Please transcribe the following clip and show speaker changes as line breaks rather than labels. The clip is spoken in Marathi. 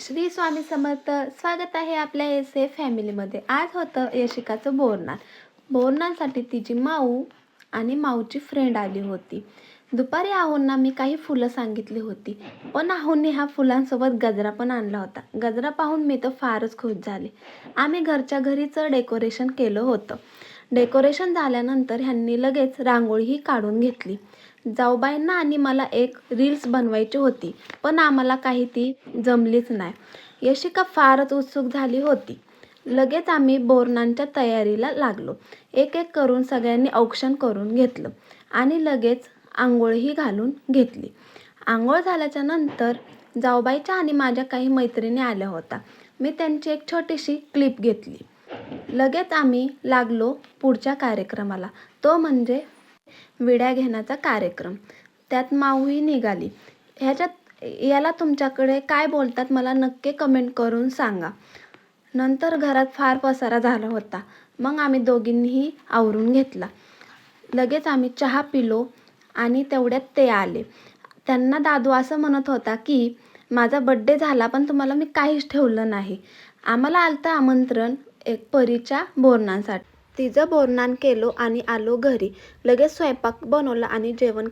श्री स्वामी समर्थ. स्वागत आहे आपल्या एस फॅमिलीमध्ये. आज होतं यशिकाचं बोरनान. बोरनानसाठी तिची माऊ आणि माऊची फ्रेंड आली होती. दुपारी आहोंना मी काही फुलं सांगितली होती, पण आहोंनी ह्या फुलांसोबत गजरा पण आणला होता. गजरा पाहून मी तर फारच खुश झाले. आम्ही घरच्या घरीच डेकोरेशन केलं होतं. डेकोरेशन झाल्यानंतर ह्यांनी लगेच रांगोळीही काढून घेतली. जाऊबाईंना आणि मला एक रील्स बनवायची होती, पण आम्हाला काही ती जमलीच नाही. यशिका फारच उत्सुक झाली होती. लगेच आम्ही बोरनानच्या तयारीला लागलो. एक एक करून सगळ्यांनी औक्षण करून घेतलं आणि लगेच आंघोळही घालून घेतली. आंघोळ झाल्याच्या नंतर जाऊबाईच्या आणि माझ्या काही मैत्रिणी आल्या होत्या. मी त्यांची एक छोटीशी क्लिप घेतली. लगेच आम्ही लागलो पुढच्या कार्यक्रमाला, तो म्हणजे विड्या घेण्याचा कार्यक्रम. त्यात माऊही निघाली. याला तुमच्याकडे काय बोलतात मला नक्की कमेंट करून सांगा. नंतर घरात फार पसारा झाला होता. मग आम्ही दोघींनीही आवरून घेतला. लगेच आम्ही चहा पिलो आणि तेवढ्यात ते आले. त्यांना दादू असं म्हणत होता की माझा बड्डे झाला पण तुम्हाला मी काहीच ठेवलं नाही. आम्हाला आलतं आमंत्रण एक परीच्या बोरनानसाठी. तिचं बोरनान केलो आणि आलो घरी. लगेच स्वयंपाक बनवला आणि जेवण